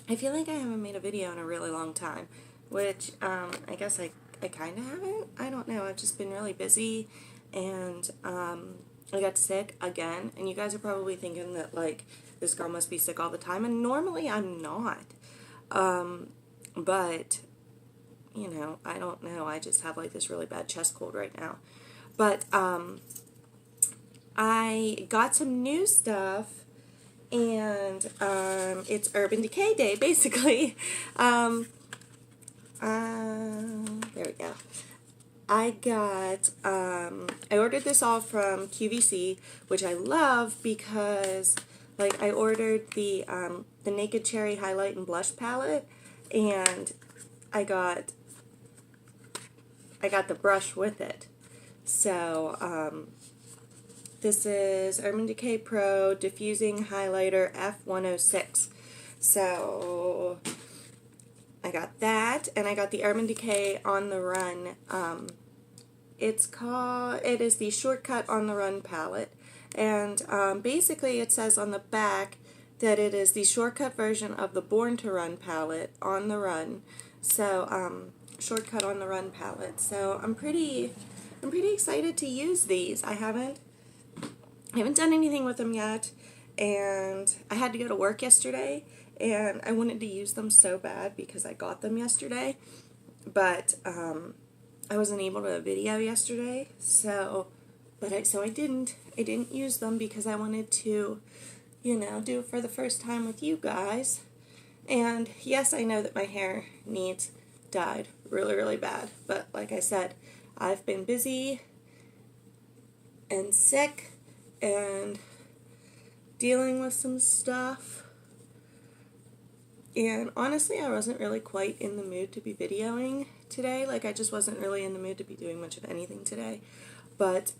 I feel like I haven't made a video in a really long time, which I guess I kind of haven't. I don't know. I've just been really busy, and I got sick again, and you guys are probably thinking that, like, this girl must be sick all the time, and normally I'm not. But, you know, I don't know. I just have, like, this really bad chest cold right now. But I got some new stuff, and it's Urban Decay Day, basically. There we go. I ordered this all from QVC, which I love because, like, I ordered the Naked Cherry Highlight and Blush Palette, and I got the brush with it. So, this is Urban Decay Pro Diffusing Highlighter F106. So, I got that, and I got the Urban Decay On the Run. It is the Shortcut On the Run palette, and basically it says on the back that it is the shortcut version of the Born to Run palette, On the Run. So, Shortcut On the Run palette. So I'm pretty excited to use these. I haven't done anything with them yet, and I had to go to work yesterday, and I wanted to use them so bad because I got them yesterday, but I wasn't able to video yesterday, so I didn't use them because I wanted to, you know, do it for the first time with you guys. And yes, I know that my hair needs dyed really, really bad, but like I said, I've been busy and sick and dealing with some stuff, and honestly I wasn't really quite in the mood to be videoing today. Like, I just wasn't really in the mood to be doing much of anything today, but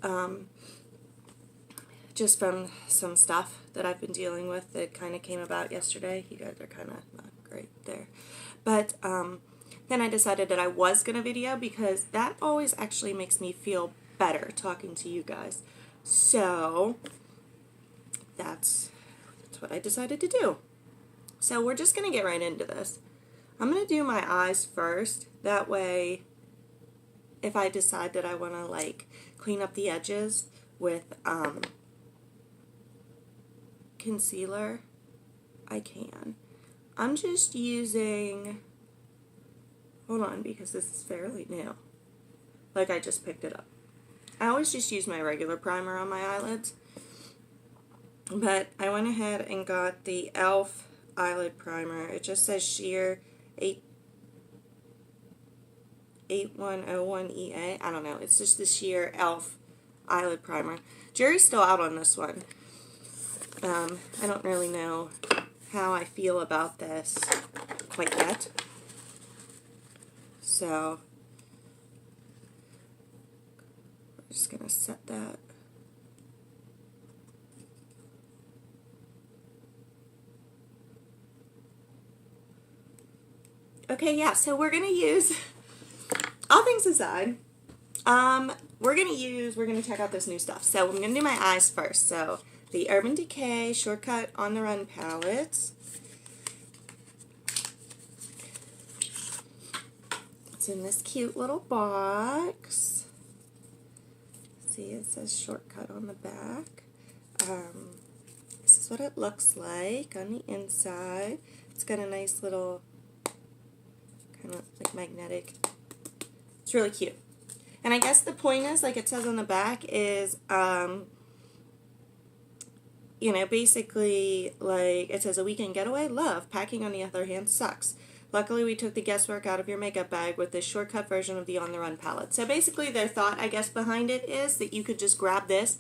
just from some stuff that I've been dealing with that kind of came about yesterday. You guys are kind of not great there, but then I decided that I was going to video because that always actually makes me feel better talking to you guys. So that's what I decided to do. So we're just going to get right into this. I'm going to do my eyes first. That way, if I decide that I want to, like, clean up the edges with concealer, I can. I'm just using, hold on, because this is fairly new. Like, I just picked it up. I always just use my regular primer on my eyelids, but I went ahead and got the e.l.f. eyelid primer. It just says Sheer 8101EA. I don't know. It's just the Sheer e.l.f. eyelid primer. Jury's still out on this one. I don't really know how I feel about this quite yet. So we're just going to set that. Okay, yeah, so we're going to use, all things aside, we're going to check out this new stuff. So I'm going to do my eyes first. So the Urban Decay Shortcut On the Run palettes. It's in this cute little box. See, it says Shortcut on the back. This is what it looks like on the inside. It's got a nice little kind of like magnetic. It's really cute. And I guess the point is, like it says on the back, is you know, basically, like, it says, a weekend getaway? Love. Packing, on the other hand, sucks. Luckily, we took the guesswork out of your makeup bag with this shortcut version of the On the Run palette. So basically, their thought, I guess, behind it is that you could just grab this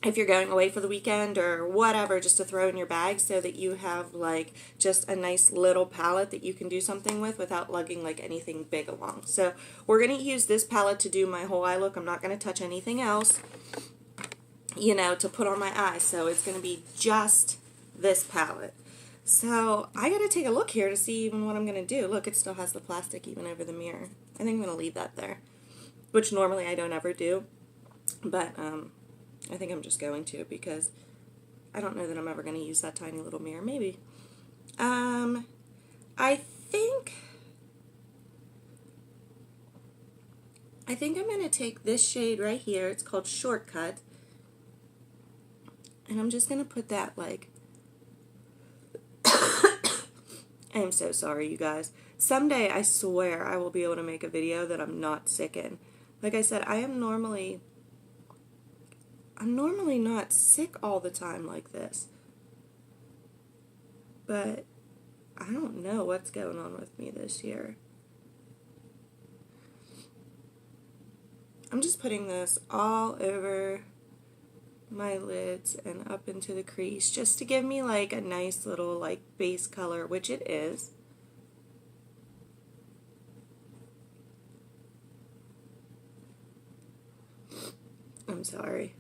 if you're going away for the weekend or whatever, just to throw in your bag so that you have, like, just a nice little palette that you can do something with without lugging, like, anything big along. So we're going to use this palette to do my whole eye look. I'm not going to touch anything else, you know, to put on my eyes. So it's going to be just this palette. So I got to take a look here to see even what I'm going to do. Look, it still has the plastic even over the mirror. I think I'm going to leave that there, which normally I don't ever do. But I think I'm just going to, because I don't know that I'm ever going to use that tiny little mirror. Maybe. I think I'm going to take this shade right here. It's called Shortcut. And I'm just going to put that like... I am so sorry, you guys. Someday, I swear, I will be able to make a video that I'm not sick in. Like I said, I'm normally not sick all the time like this. But I don't know what's going on with me this year. I'm just putting this all over my lids and up into the crease just to give me like a nice little like base color, which it is. I'm sorry.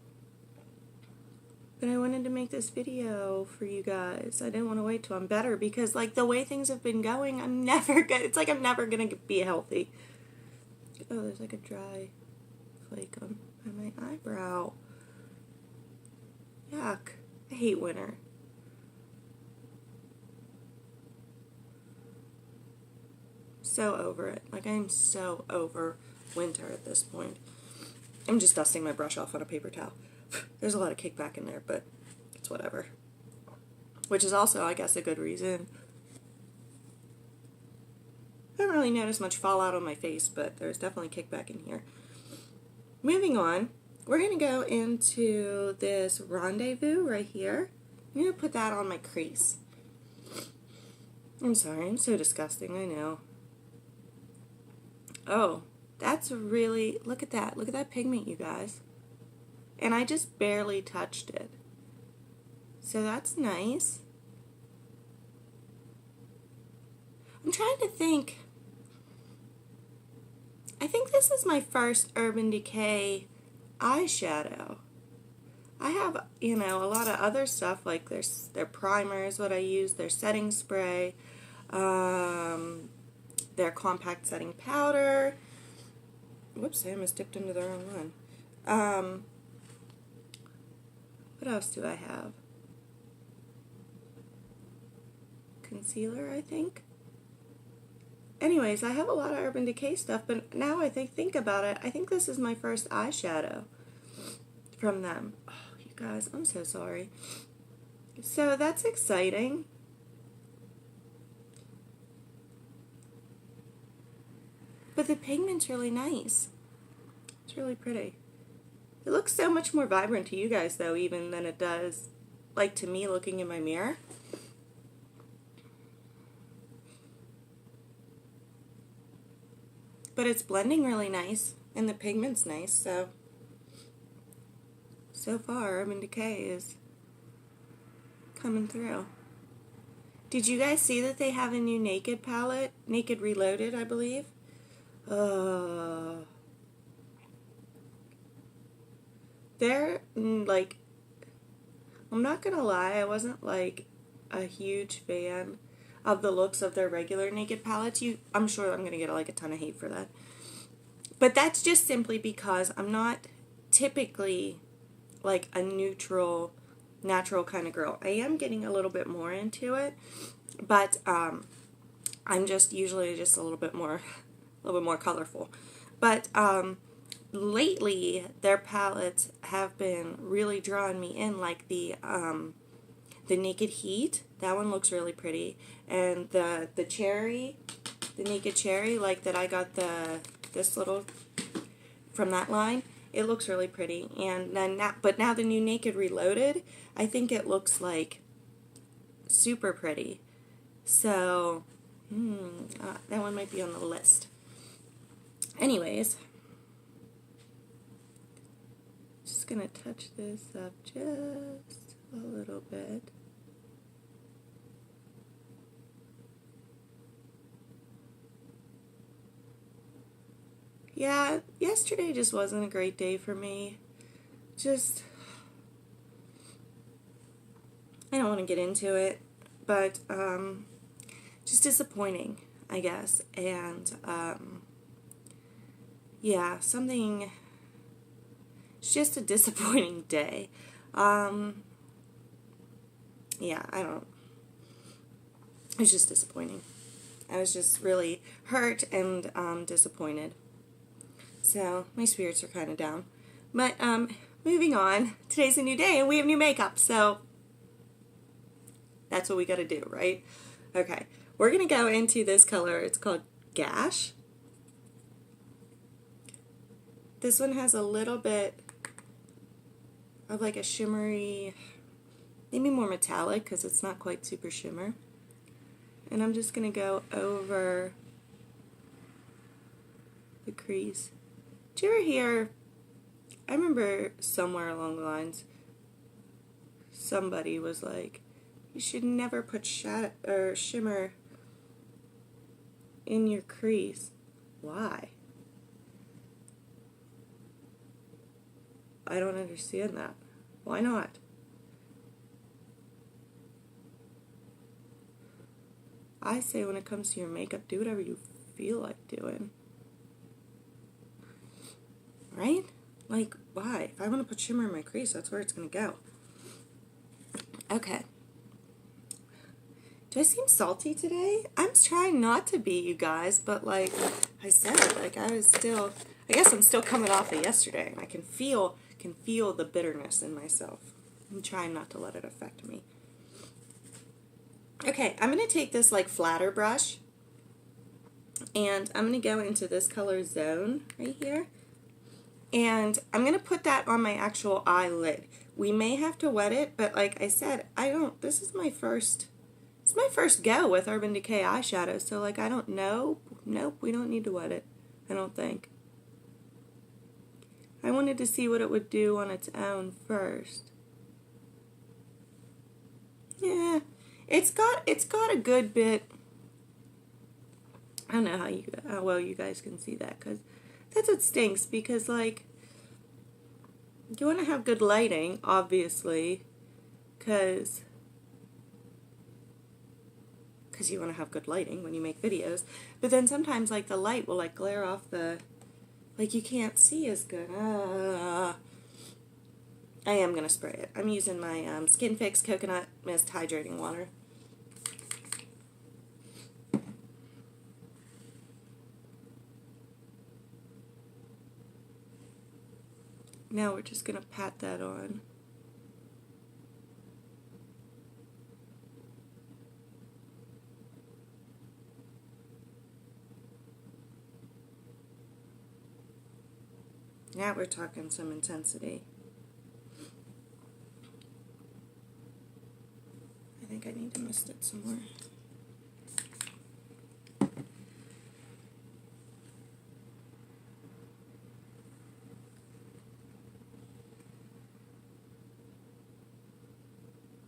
But I wanted to make this video for you guys. I didn't want to wait till I'm better because like the way things have been going, it's like I'm never going to be healthy. Oh, there's like a dry flake on my eyebrow. Yuck. I hate winter. So over it. Like, I'm so over winter at this point. I'm just dusting my brush off on a paper towel. There's a lot of kickback in there, but it's whatever. Which is also, I guess, a good reason. I haven't really noticed much fallout on my face, but there's definitely kickback in here. Moving on. We're going to go into this Rendezvous right here. I'm going to put that on my crease. I'm sorry, I'm so disgusting, I know. Oh, that's really, look at that pigment, you guys. And I just barely touched it. So that's nice. I'm trying to think. I think this is my first Urban Decay eyeshadow. I have, you know, a lot of other stuff, like their primer is what I use, their setting spray, their compact setting powder. Whoops, I almost dipped into the wrong one. What else do I have? Concealer, I think. Anyways, I have a lot of Urban Decay stuff, but now I think about it, I think this is my first eyeshadow from them. Oh, you guys, I'm so sorry. So that's exciting. But the pigment's really nice. It's really pretty. It looks so much more vibrant to you guys, though, even than it does, like, to me looking in my mirror. But it's blending really nice, and the pigment's nice, so far, Urban Decay is coming through. Did you guys see that they have a new Naked palette? Naked Reloaded, I believe. They're, like, I'm not gonna lie, I wasn't, like, a huge fan of the looks of their regular Naked palettes. I'm sure I'm gonna get, like, a ton of hate for that. But that's just simply because I'm not typically, like, a neutral, natural kind of girl. I am getting a little bit more into it, but, I'm just usually just a little bit more colorful. But, lately, their palettes have been really drawing me in, like the Naked Heat. That one looks really pretty. And the Naked Cherry, like that I got this little, from that line, it looks really pretty. And then but now the new Naked Reloaded, I think it looks like super pretty. So, that one might be on the list. Anyways, just gonna touch this up just a little bit. Yeah, yesterday just wasn't a great day for me. Just, I don't want to get into it, but, just disappointing, I guess. And, yeah, it's just a disappointing day. Yeah, I It was just disappointing. I was just really hurt and disappointed. So my spirits are kind of down. But moving on, today's a new day and we have new makeup, so that's what we got to do, right? Okay, we're going to go into this color. It's called Gash. This one has a little bit of like a shimmery, maybe more metallic because it's not quite super shimmer. And I'm just going to go over the crease. Did you ever hear, I remember somewhere along the lines, somebody was like, you should never put shimmer in your crease. Why? I don't understand that. Why not? I say when it comes to your makeup, do whatever you feel like doing. Right? Like, why? If I want to put shimmer in my crease, that's where it's going to go. Okay. Do I seem salty today? I'm trying not to be, you guys, but like I said, like I guess I'm still coming off of yesterday, and I can feel the bitterness in myself. I'm trying not to let it affect me. Okay, I'm going to take this like flatter brush, and I'm going to go into this color Zone right here, and I'm going to put that on my actual eyelid. We may have to wet it, but like I said, this is my first, it's my first go with Urban Decay eyeshadow, so like I don't know. Nope, we don't need to wet it, I don't think. I wanted to see what it would do on its own first. Yeah, it's got a good bit. I don't know how well you guys can see that, because that's what stinks, because like you want to have good lighting, obviously, because you want to have good lighting when you make videos, but then sometimes like the light will like glare off the, like you can't see as good. I am going to spray it. I'm using my Skin Fix Coconut Mist Hydrating Water. Now we're just going to pat that on. Now we're talking some intensity. I think I need to mist it some more.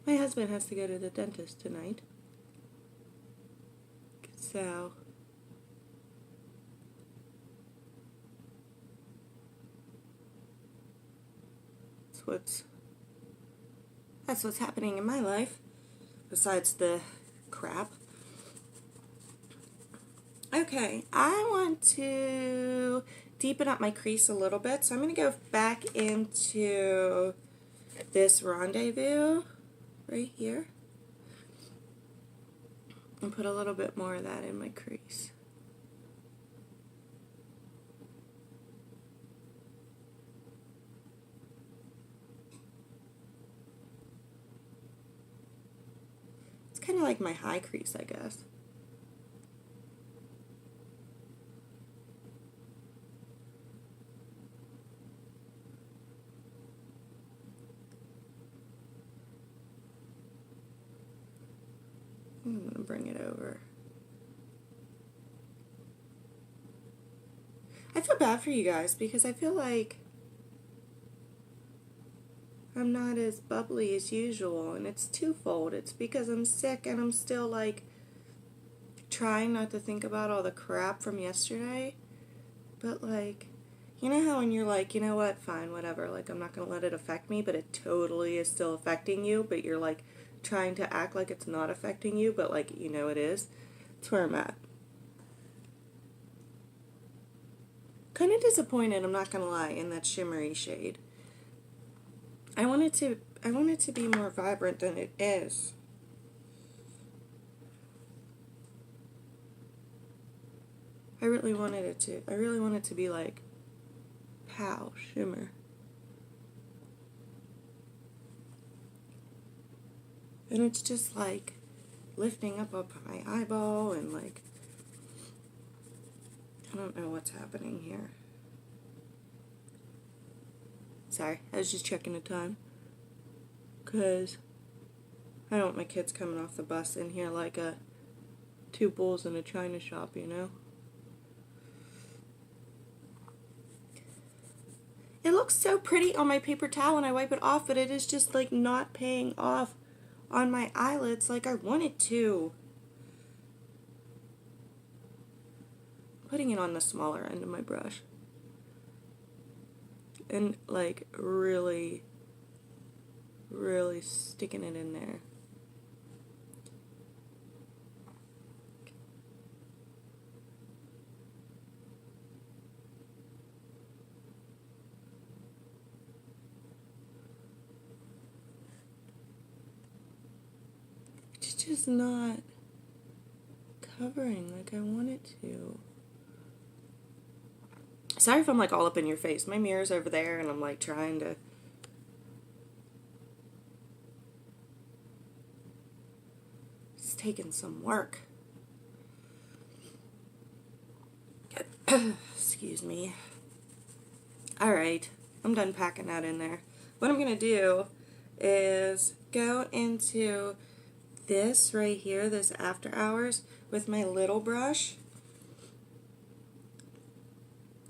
My husband has to go to the dentist tonight. So that's what's happening in my life, besides the crap. Okay, I want to deepen up my crease a little bit, so I'm going to go back into this Rendezvous right here and put a little bit more of that in my crease. Kind of like my high crease, I guess. I'm going to bring it over. I feel bad for you guys because I feel like I'm not as bubbly as usual, and it's twofold. It's because I'm sick and I'm still like trying not to think about all the crap from yesterday, but like, you know how when you're like, you know what, fine, whatever, like I'm not going to let it affect me, but it totally is still affecting you, but you're like trying to act like it's not affecting you, but like you know it is. That's where I'm at. Kind of disappointed, I'm not going to lie, in that shimmery shade. I want it to be more vibrant than it is. I really wanted it to. I really want it to be like, pow, shimmer. And it's just like lifting up my eyeball and like, I don't know what's happening here. Sorry, I was just checking the time. Because I don't want my kids coming off the bus in here like two bulls in a china shop, you know? It looks so pretty on my paper towel when I wipe it off, but it is just like not paying off on my eyelids like I want it to. Putting it on the smaller end of my brush. And like really, really sticking it in there. It's just not covering like I want it to. Sorry if I'm like all up in your face. My mirror's over there and I'm like trying to. It's taking some work. Excuse me. Alright, I'm done packing that in there. What I'm going to do is go into this right here, this After Hours, with my little brush.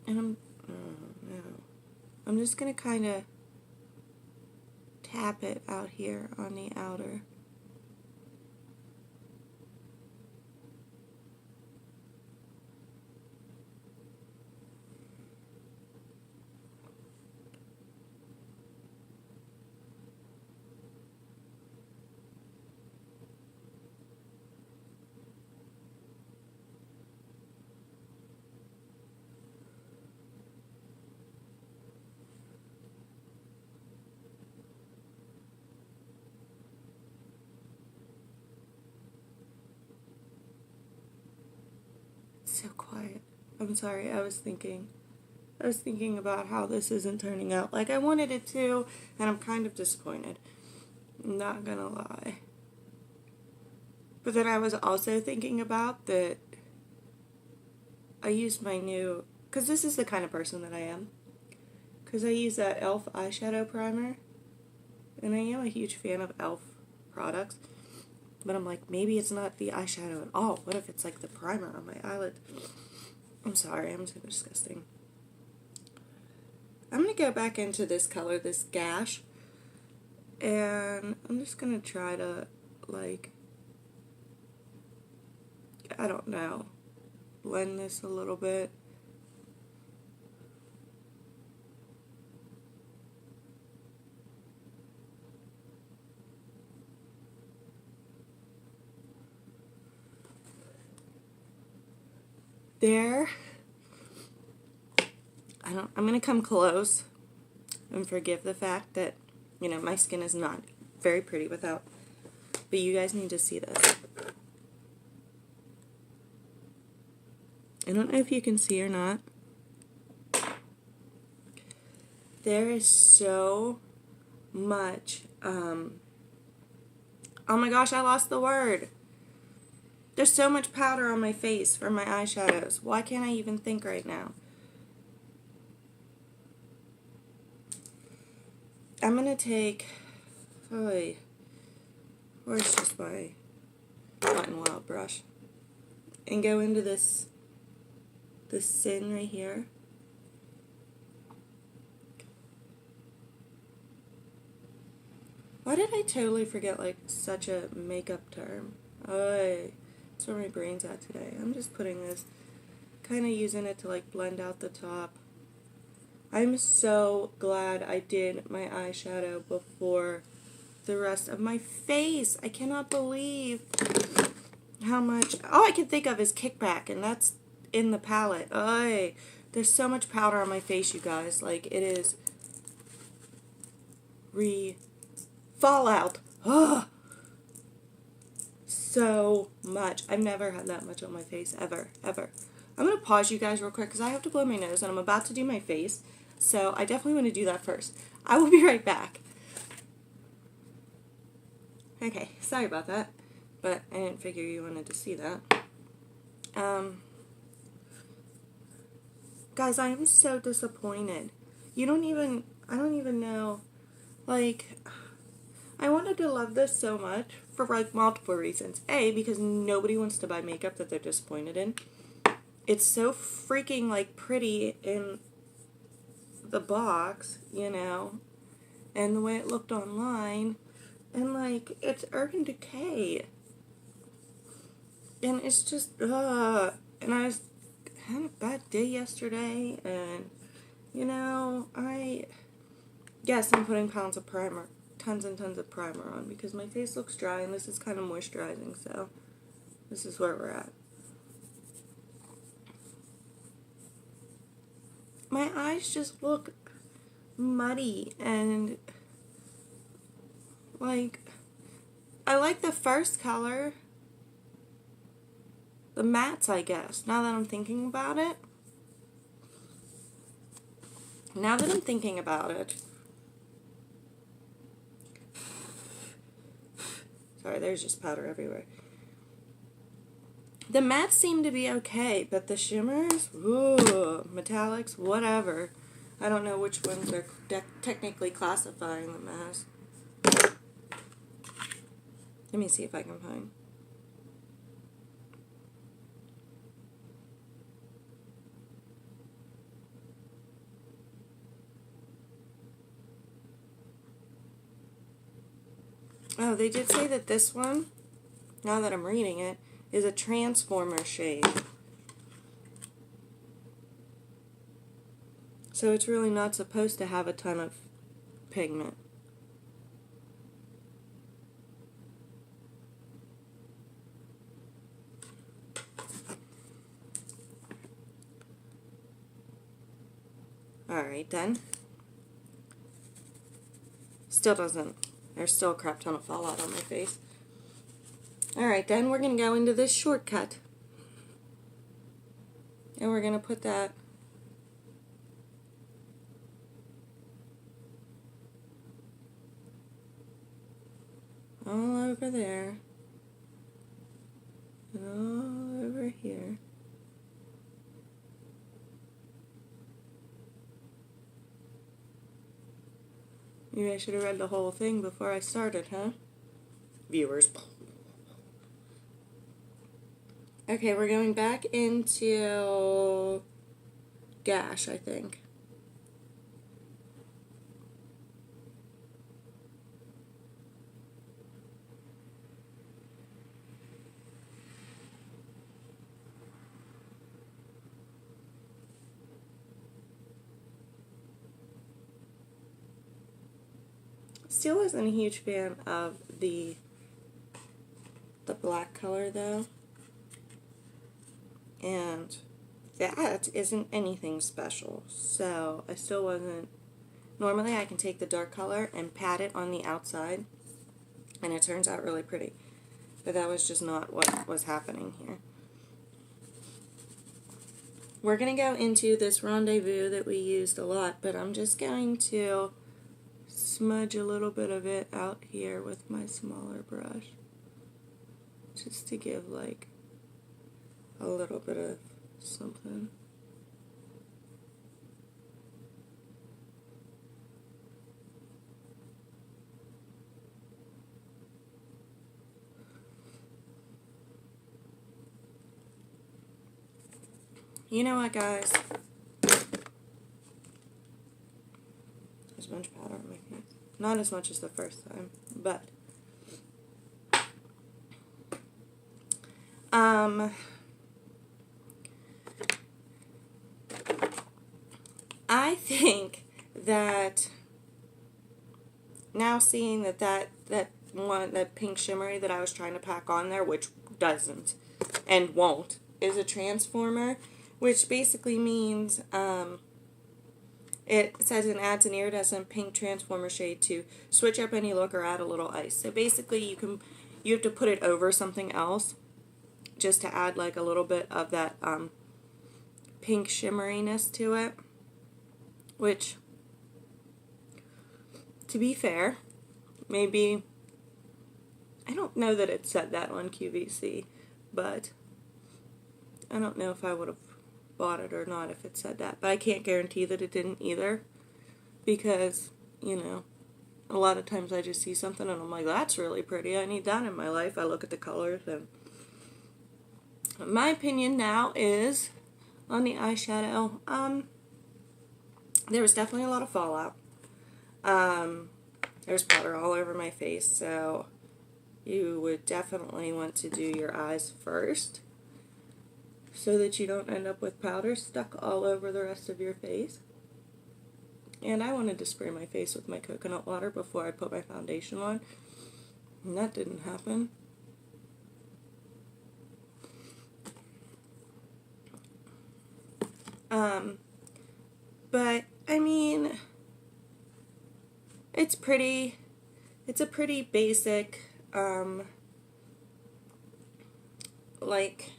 And I'm just going to kind of tap it out here on the outer. So quiet. I'm sorry, I was thinking about how this isn't turning out like I wanted it to, and I'm kind of disappointed. I'm not gonna lie. But then I was also thinking about that I used my new, because this is the kind of person that I am, because I use that e.l.f. eyeshadow primer, and I am a huge fan of e.l.f. products. But I'm like, maybe it's not the eyeshadow at all. What if it's like the primer on my eyelid? I'm sorry, I'm so disgusting. I'm going to go back into this color, this Gash. And I'm just going to try to, like, I don't know, blend this a little bit. There. I'm going to come close and forgive the fact that, you know, my skin is not very pretty without, but you guys need to see this. I don't know if you can see or not. There is so much, oh my gosh, I lost the word. There's so much powder on my face for my eyeshadows. Why can't I even think right now? I'm going to take, where's just my Wet n Wild brush, and go into this sin right here. Why did I totally forget like such a makeup term? That's where my brain's at today. I'm just putting this, kind of using it to like blend out the top. I'm so glad I did my eyeshadow before the rest of my face. I cannot believe how much, all I can think of is Kickback, and that's in the palette. There's so much powder on my face, you guys. Like, it is Fallout. Ugh. So much. I've never had that much on my face, ever, ever. I'm going to pause you guys real quick because I have to blow my nose and I'm about to do my face. So I definitely want to do that first. I will be right back. Okay, sorry about that, but I didn't figure you wanted to see that. Guys, I am so disappointed. I don't even know, like, I wanted to love this so much for, like, multiple reasons. A, because nobody wants to buy makeup that they're disappointed in. It's so freaking, like, pretty in the box, you know, and the way it looked online. And, like, it's Urban Decay. And it's just, and I had a bad day yesterday, and, you know, yes, I'm putting tons and tons of primer on, because my face looks dry, and this is kind of moisturizing, so this is where we're at. My eyes just look muddy, and like, I like the first color, the mattes, I guess, now that I'm thinking about it. Sorry, there's just powder everywhere. The mattes seem to be okay, but the shimmers, ooh, metallics, whatever. I don't know which ones they're technically classifying them as. Let me see if I can find. Oh, they did say that this one, now that I'm reading it, is a transformer shade. So it's really not supposed to have a ton of pigment. Alright then. There's still a crap ton of fallout on my face. Alright then, we're going to go into this shortcut. And we're going to put that all over there. And all over here. Maybe I should have read the whole thing before I started, huh? Viewers. Okay, we're going back into Gash, I think. Still wasn't a huge fan of the black color though, and that isn't anything special, so I still wasn't. Normally I can take the dark color and pat it on the outside and it turns out really pretty, but that was just not what was happening here. We're going to go into this Rendezvous that we used a lot, but I'm just going to smudge a little bit of it out here with my smaller brush, just to give like a little bit of something. You know what, guys? There's a bunch of powder on my face. Not as much as the first time, but I think that now seeing that pink shimmery that I was trying to pack on there, which doesn't and won't, is a transformer, which basically means it says it adds an iridescent pink transformer shade to switch up any look or add a little ice. So basically you have to put it over something else just to add like a little bit of that pink shimmeriness to it, which, to be fair, maybe, I don't know that it said that on QVC, but I don't know if I would have bought it or not if it said that, but I can't guarantee that it didn't either, because, you know, a lot of times I just see something and I'm like, that's really pretty, I need that in my life. I look at the colors, and my opinion now is, on the eyeshadow, there was definitely a lot of fallout. There's powder all over my face, so you would definitely want to do your eyes first so that you don't end up with powder stuck all over the rest of your face. And I wanted to spray my face with my coconut water before I put my foundation on, and that didn't happen. But, I mean, it's pretty, it's a pretty basic, like,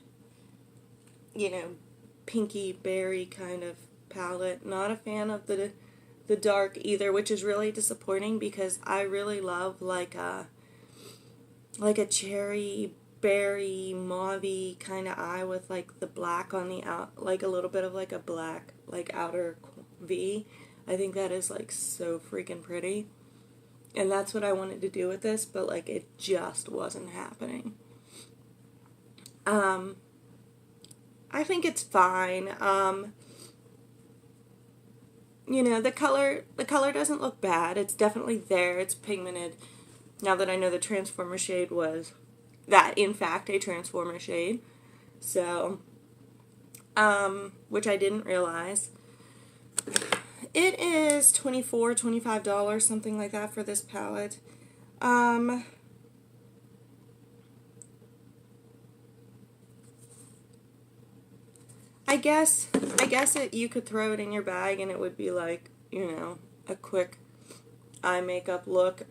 you know, pinky berry kind of palette. Not a fan of the dark either, which is really disappointing because I really love like a cherry berry mauvey kind of eye with like the black on the out, like a little bit of like a black like outer V. I think that is like so freaking pretty, and that's what I wanted to do with this, but like it just wasn't happening. I think it's fine. You know, the color doesn't look bad. It's definitely there. It's pigmented. Now that I know the Transformer shade was that, in fact, a Transformer shade. So, which I didn't realize. It is $24, $25, something like that for this palette. I guess you could throw it in your bag and it would be like, you know, a quick eye makeup look.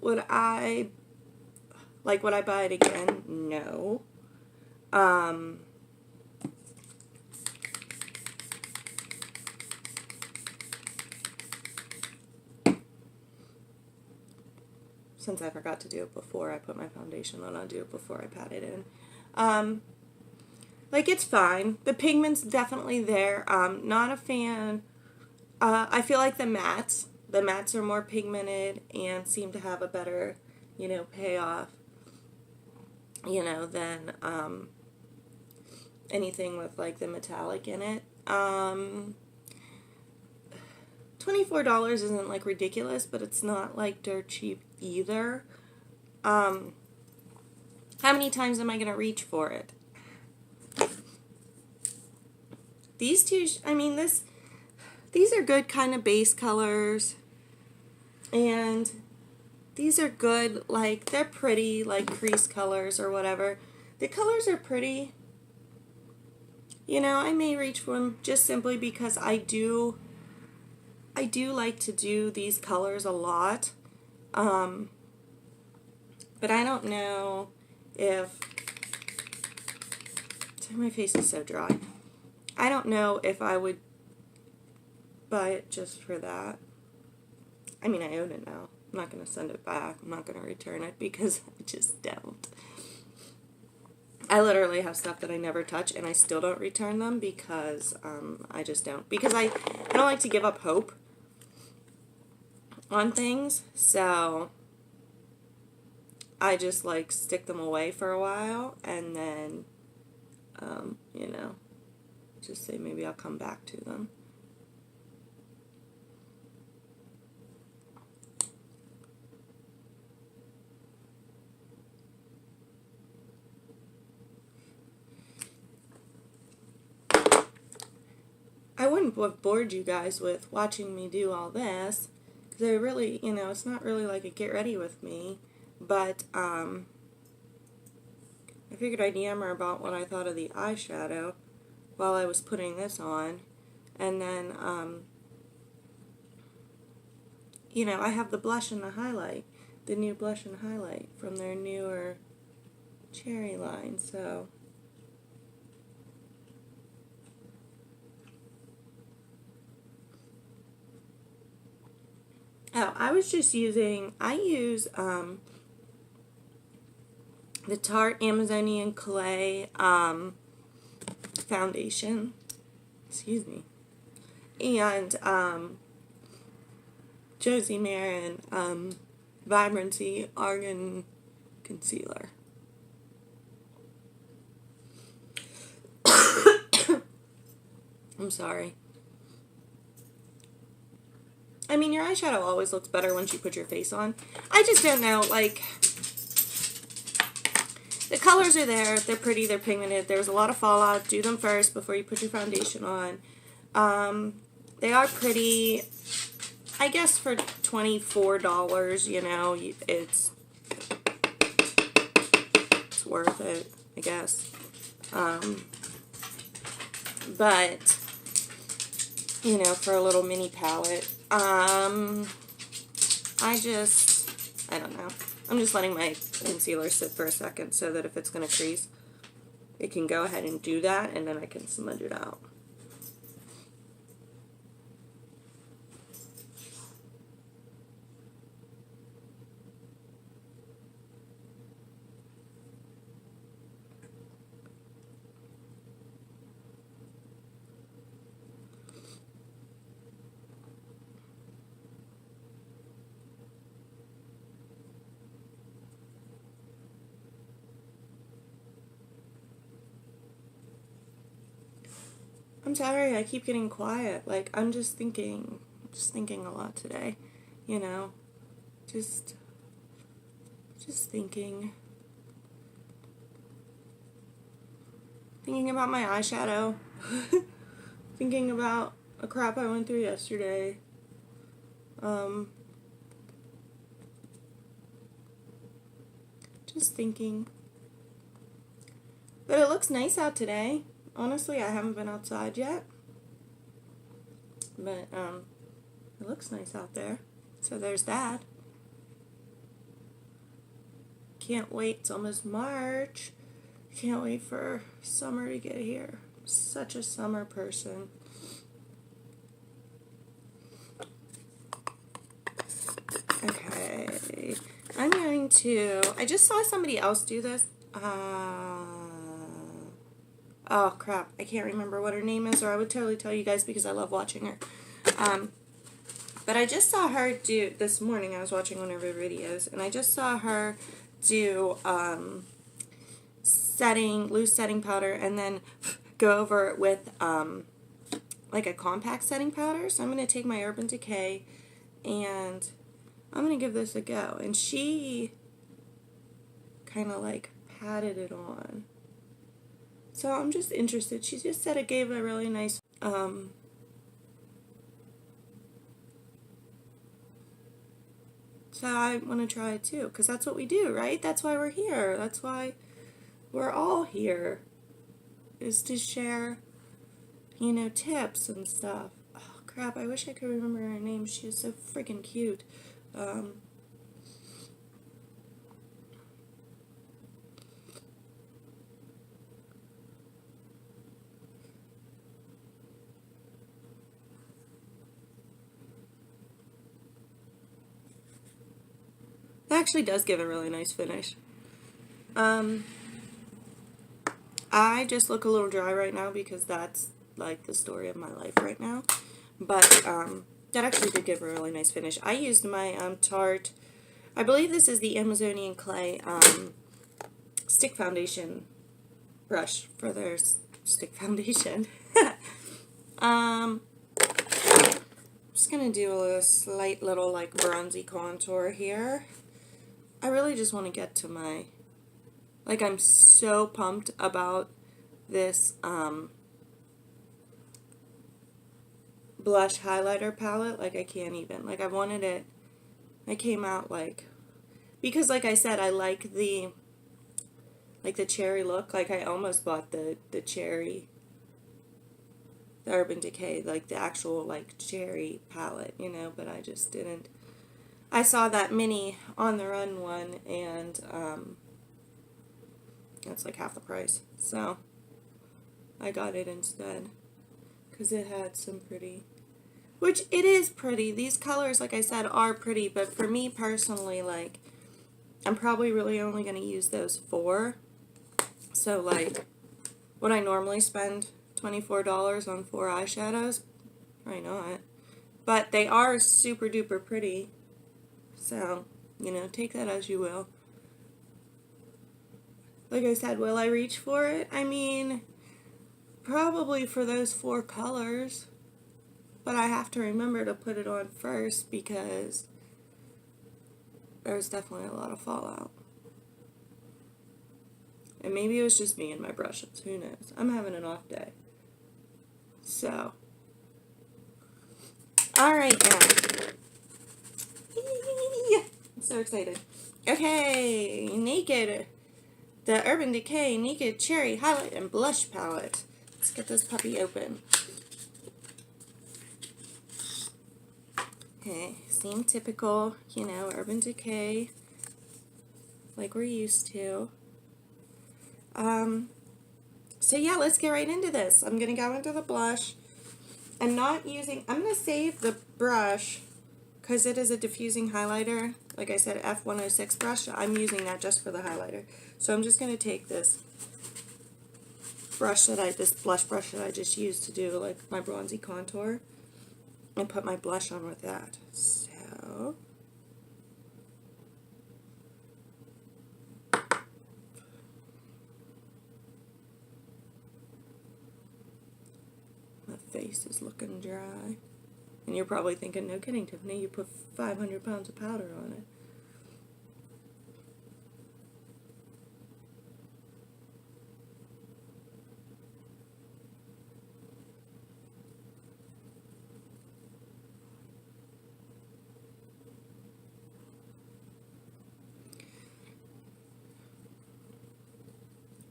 Would I buy it again? No. Since I forgot to do it before I put my foundation on, I'll do it before I pat it in. Like, it's fine. The pigment's definitely there. Not a fan. I feel like the mattes are more pigmented and seem to have a better, you know, payoff, you know, than anything with like the metallic in it. $24 isn't like ridiculous, but it's not like dirt cheap either. How many times am I going to reach for it? These two, I mean, these are good kind of base colors, and these are good, like, they're pretty, like, crease colors or whatever. The colors are pretty. You know, I may reach for them just simply because I do like to do these colors a lot. But I don't know if, my face is so dry. I don't know if I would buy it just for that. I mean, I own it now. I'm not going to send it back. I'm not going to return it because I just don't. I literally have stuff that I never touch and I still don't return them because I just don't. Because I don't like to give up hope on things, so I just like stick them away for a while and then, you know, just say maybe I'll come back to them. I wouldn't have bored you guys with watching me do all this, because I really, you know, it's not really like a get ready with me, but I figured I'd yammer about what I thought of the eyeshadow while I was putting this on, and then, you know, I have the blush and the highlight, the new blush and highlight from their newer cherry line, so Oh, I was just using, I use the Tarte Amazonian Clay foundation. Excuse me. And Josie Marin Vibrancy Argan Concealer. I'm sorry. I mean, your eyeshadow always looks better once you put your face on. I just don't know, like, the colors are there, they're pretty, they're pigmented, there's a lot of fallout. Do them first before you put your foundation on. They are pretty, I guess for $24, you know, it's worth it, I guess. But, you know, for a little mini palette, I don't know. I'm just letting my concealer sit for a second so that if it's going to crease, it can go ahead and do that, and then I can smudge it out. I'm sorry, I keep getting quiet. Like, I'm just thinking a lot today, you know, just thinking about my eyeshadow, thinking about a crap I went through yesterday, just thinking, but it looks nice out today. Honestly, I haven't been outside yet, but it looks nice out there, so there's that. Can't wait, it's almost March. Can't wait for summer to get here. I'm such a summer person. Okay, I'm going to, I just saw somebody else do this. Oh crap, I can't remember what her name is, or I would totally tell you guys because I love watching her. But I just saw her do, this morning I was watching one of her videos, and I just saw her do loose setting powder, and then go over it with like a compact setting powder. So I'm going to take my Urban Decay, and I'm going to give this a go. And she kind of like patted it on. So I'm just interested. She just said it gave a really nice, so I want to try it too, because that's what we do, right? That's why we're here. That's why we're all here, is to share, you know, tips and stuff. Oh crap, I wish I could remember her name. She is so freaking cute. It actually does give a really nice finish. I just look a little dry right now because that's like the story of my life right now. But that actually did give a really nice finish. I used my Tarte, I believe this is the Amazonian Clay stick foundation brush for their stick foundation. I'm just going to do a slight little like bronzy contour here. I really just want to get to my, like, I'm so pumped about this blush highlighter palette. Like, I can't even, like, I wanted it, I came out like, because like I said, I like the cherry look. Like, I almost bought the cherry, the Urban Decay, like the actual like cherry palette, you know, but I just didn't. I saw that mini On the Run one, and it's like half the price, so I got it instead because it had some pretty. which it is pretty. These colors, like I said, are pretty, but for me personally, like, I'm probably really only going to use those 4. So, like, would I normally spend $24 on 4 eyeshadows? Probably not. But they are super duper pretty. So, you know, take that as you will. Like I said, will I reach for it? I mean, probably for those 4 colors. But I have to remember to put it on first because there's definitely a lot of fallout. And maybe it was just me and my brushes. Who knows? I'm having an off day. So. Alright now. I'm so excited. Okay, Naked. The Urban Decay Naked Cherry Highlight and Blush Palette. Let's get this puppy open. Okay, same typical, you know, Urban Decay, like we're used to. So yeah, let's get right into this. I'm going to go into the blush. I'm going to save the brush because it is a diffusing highlighter. Like I said, F106 brush. I'm using that just for the highlighter. So I'm just going to take this blush that I just used to do like my bronzy contour and put my blush on with that. So my face is looking dry. And you're probably thinking, no kidding, Tiffany, you put 500 pounds of powder on it.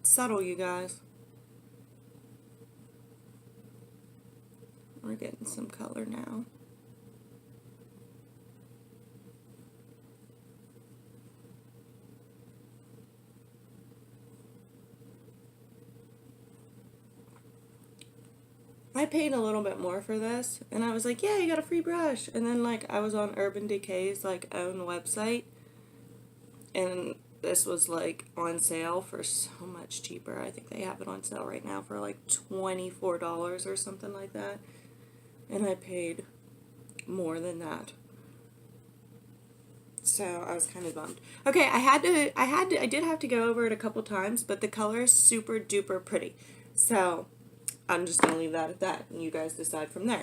It's subtle, you guys. We're getting some color now. I paid a little bit more for this, and I was like, yeah, you got a free brush. And then, like, I was on Urban Decay's, like, own website, and this was, like, on sale for so much cheaper. I think they have it on sale right now for, like, $24 or something like that. And I paid more than that. So I was kind of bummed. Okay, I did have to go over it a couple times, but the color is super duper pretty. So I'm just going to leave that at that, and you guys decide from there.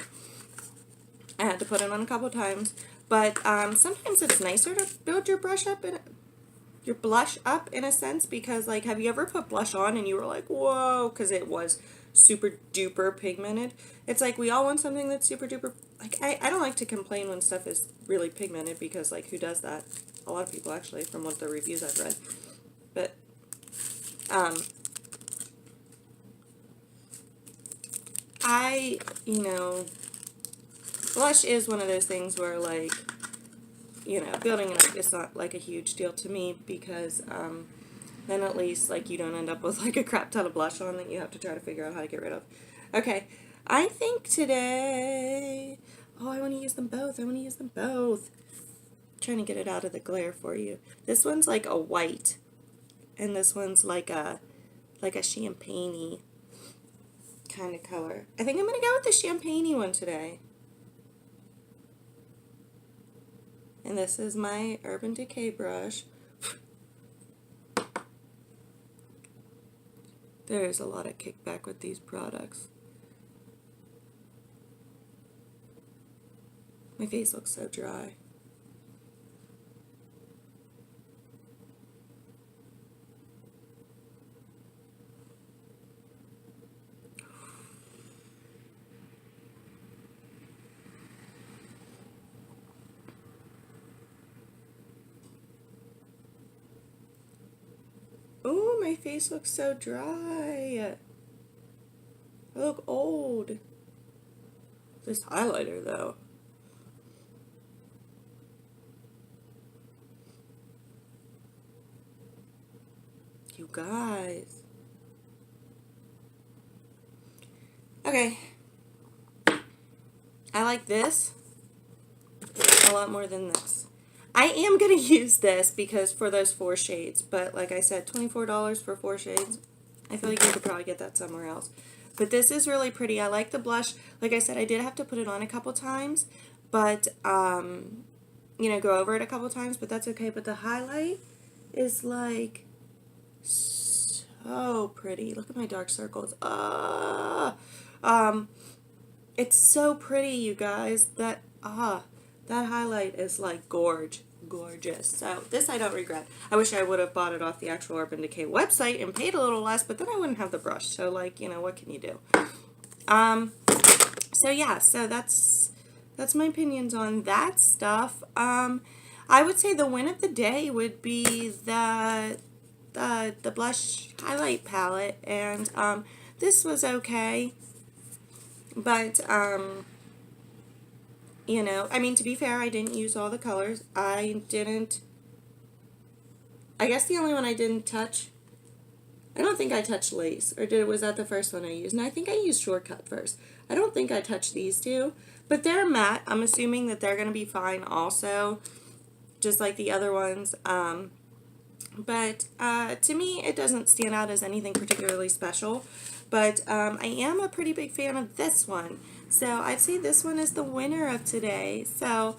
I had to put it on a couple times, but sometimes it's nicer to build your blush up in a sense, because, like, have you ever put blush on and you were like, whoa, because it was super duper pigmented? It's like we all want something that's super duper, like, I don't like to complain when stuff is really pigmented, because, like, who does that? A lot of people, actually, from what the reviews I've read. But you know, blush is one of those things where, like, you know, building it up is not, like, a huge deal to me, because then at least, like, you don't end up with, like, a crap ton of blush on that you have to try to figure out how to get rid of. Okay, I think today, oh, I want to use them both. I'm trying to get it out of the glare for you. This one's like a white, and this one's like a champagne-y kind of color. I think I'm going to go with the champagne-y one today. And this is my Urban Decay brush. There's a lot of kickback with these products. My face looks so dry. Oh, my face looks so dry. I look old. This highlighter, though. You guys. I like this a lot more than this. I am going to use this because for those 4 shades, but like I said, $24 for 4 shades. I feel like you could probably get that somewhere else. But this is really pretty. I like the blush. Like I said, I did have to put it on a couple times, but, you know, go over it a couple times, but that's okay. But the highlight is like so pretty. Look at my dark circles. It's so pretty, you guys. That highlight is like gorgeous. So this I don't regret. I wish I would have bought it off the actual Urban Decay website and paid a little less, but then I wouldn't have the brush. So like, you know, what can you do? So yeah, so that's my opinions on that stuff. I would say the win of the day would be the blush highlight palette, and this was okay, but you know, I mean, to be fair, I didn't use all the colors. I guess the only one I didn't touch, I don't think I touched Lace, or was that the first one I used? And I think I used Shortcut first. I don't think I touched these two, but they're matte. I'm assuming that they're going to be fine also, just like the other ones. But to me, it doesn't stand out as anything particularly special. But I am a pretty big fan of this one. So I'd say this one is the winner of today. So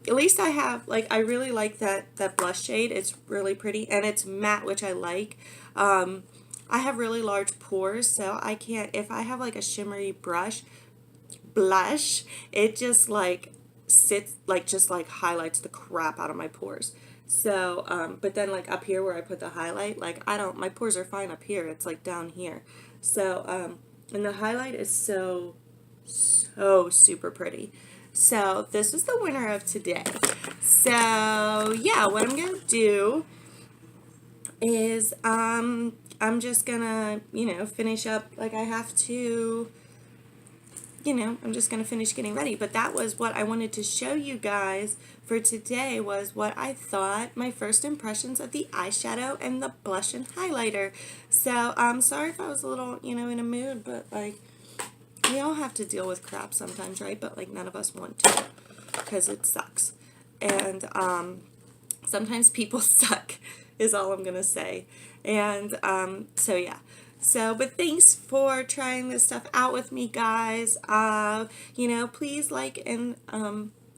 at least I have, like, I really like that blush shade. It's really pretty, and it's matte, which I like. I have really large pores, so I can't, if I have like a shimmery blush, it just like sits, like just like highlights the crap out of my pores. So, but then like up here where I put the highlight, like my pores are fine up here. It's like down here. So, and the highlight is so super pretty. So this was the winner of today. So yeah, what I'm gonna do is I'm just gonna, you know, finish up, like I have to, you know, I'm just gonna finish getting ready. But that was what I wanted to show you guys for today, was what I thought, my first impressions of the eyeshadow and the blush and highlighter. So I'm sorry if I was a little, you know, in a mood, but like, we all have to deal with crap sometimes, right? But like, none of us want to, because it sucks. And sometimes people suck is all I'm gonna say. And so yeah. So, but thanks for trying this stuff out with me, guys. You know, please like and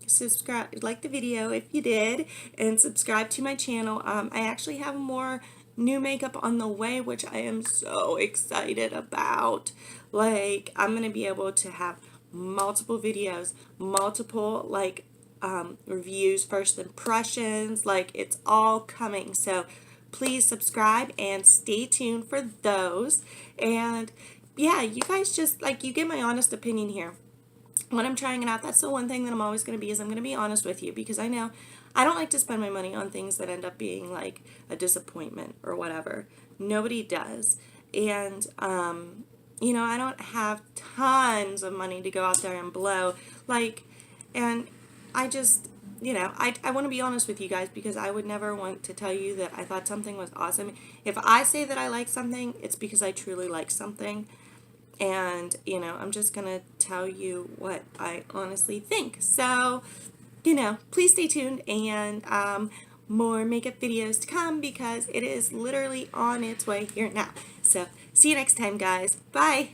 subscribe, like the video if you did, and subscribe to my channel. I actually have more new makeup on the way, which I am so excited about. Like, I'm going to be able to have multiple videos, multiple, like, reviews, first impressions, like, it's all coming. So please subscribe and stay tuned for those. And yeah, you guys just, like, you get my honest opinion here. When I'm trying it out, that's the one thing that I'm always going to be, is I'm going to be honest with you, because I know I don't like to spend my money on things that end up being like a disappointment or whatever. Nobody does. And, you know, I don't have tons of money to go out there and blow. Like, and I just, you know, I want to be honest with you guys, because I would never want to tell you that I thought something was awesome. If I say that I like something, it's because I truly like something. And, you know, I'm just going to tell you what I honestly think. So, you know, please stay tuned, and more makeup videos to come, because it is literally on its way here now. So, see you next time, guys. Bye.